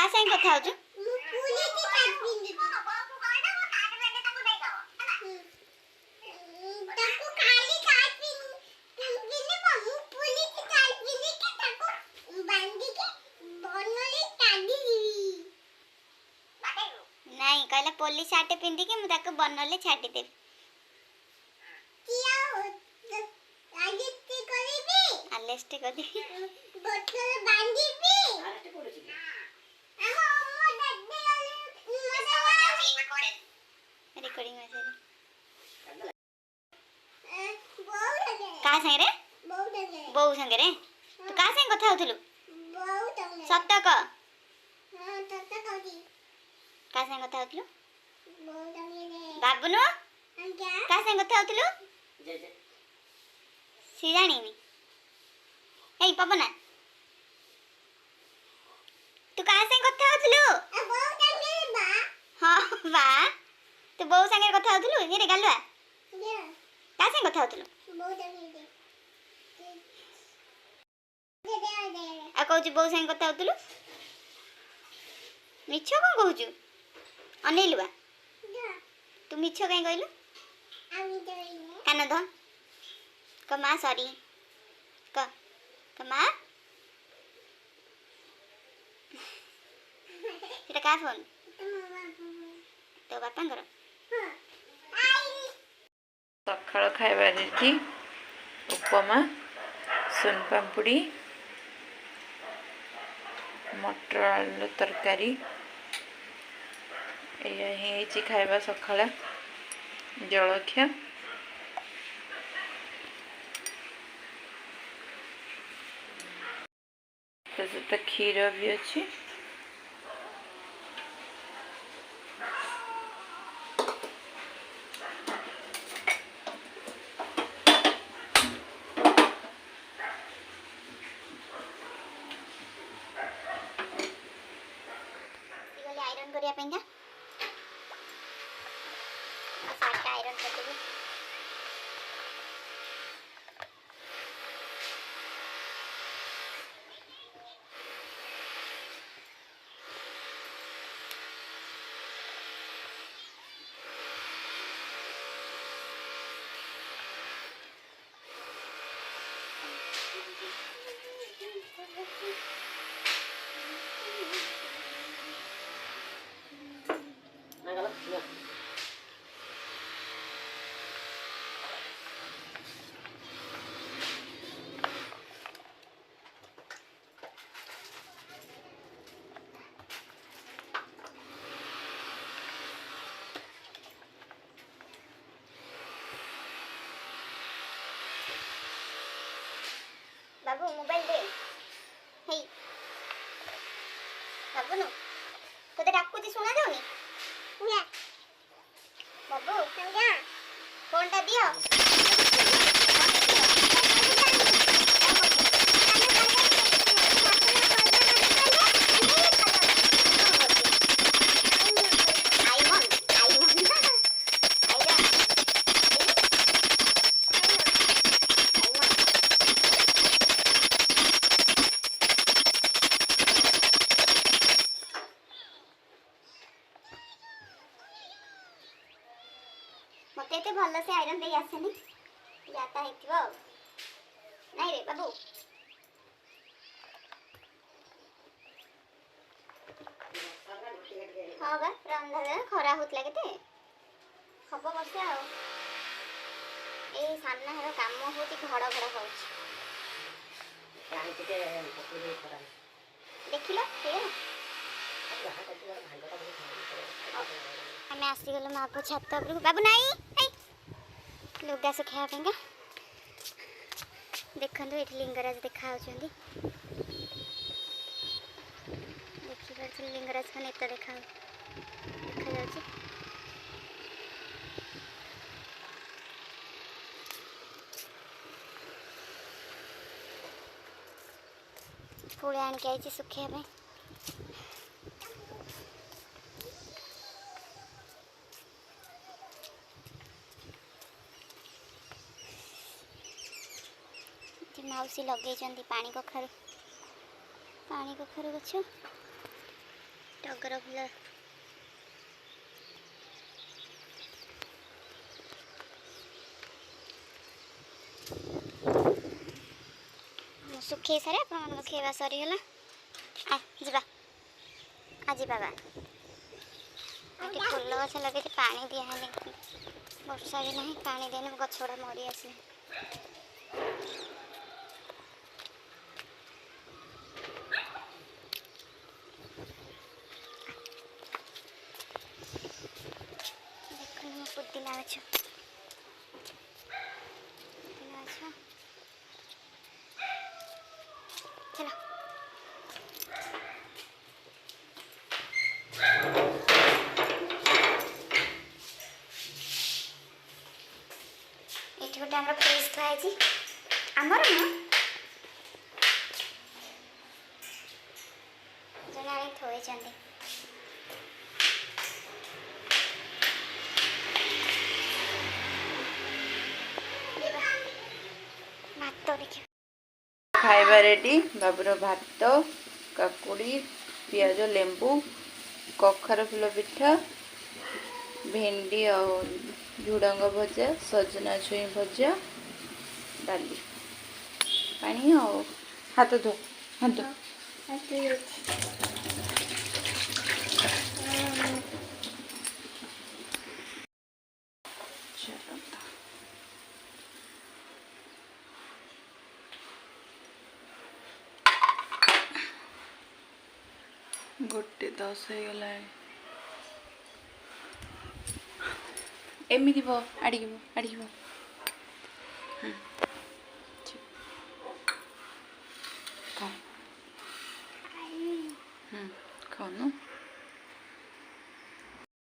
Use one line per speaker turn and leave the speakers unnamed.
का संग कथा होछु
मु पुली की साथ पिंदी ताको खाली साथ पिंदी मु पुली की साथ पिंदी के ताको बांधी के बनले काडी दिबी
नहीं कहला पोली साटे पिंदी के मु ताको बनले छाटी देबी
किया हो आदित्य करिबी
आलेस्टे कदी
बोतल बांधीबी आलेस्टे पड़छि हम
रिकॉर्डिंग में से
बहु
का संग रे
लगे
बहु संग रे तू का संग कथा होथलु
बहु लगे
सत्य क
हां तत्ता कदी
का संग कथा होथलु
बहु लगे रे
बाबुनु
क्या
का संग कथा होथलु
जे जे
सी जानिनी ए पवना तू का संग कथा होथलु
बहु लगे बा
हां बा तू बहु संग कथा होथलु हे रे गालुआ
ये
का संग कथा होथलु
बहु लगे दे
आ कहू बहु संग कथा होथलु मिछ कोन कहू अनेलुआ तू मिछ कहीं कहलु
आमी दे
कान ध कमा सॉरी कमा सेटा का फोन तो बापांकर
सकाळ खाइबा रेडी उपमा सोन पापड़ी मटर आलू तरकारी ये खाइबा सकाळ जलखिया तो क्षीर भी अच्छी
आयरन करिया पेंगा साट आयरन कर देबे बाबू मोबाइल दे हे बाबू नु तोते डाकुची सुना जाउनी
या
बाबू
समझा
फोन टा दियो मते ते भल से आयरन दे आसेनी जाता हेतिबो नहीं रे बाबू हाँ बा रंधा खरा होतला केते हब वर्षा आ ए सामना हर काम होती घड़ घड़ होउछ देखिलो हे हमें आसी गलो माँ को छात पर बाबू नहीं लुगा सुखा पेंगा देखंतु एठी लिंगराज देखा होचंदी देखि परछ लिंगराज का नेता देखा जाउची फूल आन के आइची सुखिया पे मौसी लगे पानी कखारू गछ टगर फुल सुखे सारे आप खेवा सरीगला आ जीवा आ जीवा बा ये फुल गछ लगे पानी दिया वर्षा भी नहीं पानी देने गछ गुड़ा मरी आसे देखो पुदीना गछ चलो ये गोटे आम फ्रिज थी आमर न जड़े आनी थोड़ी भात देखिए
खाइबा रेडी बाबूर भात काकुड़ी पियाज लेंबू कखर फुल पिठा भेंडी और झुडंग भजा सजना छुई भजा डाली पानी और हाथ धो हाथ धो गोटे 10 हो गला एमती बो आड़िकी बो खाओ खाओ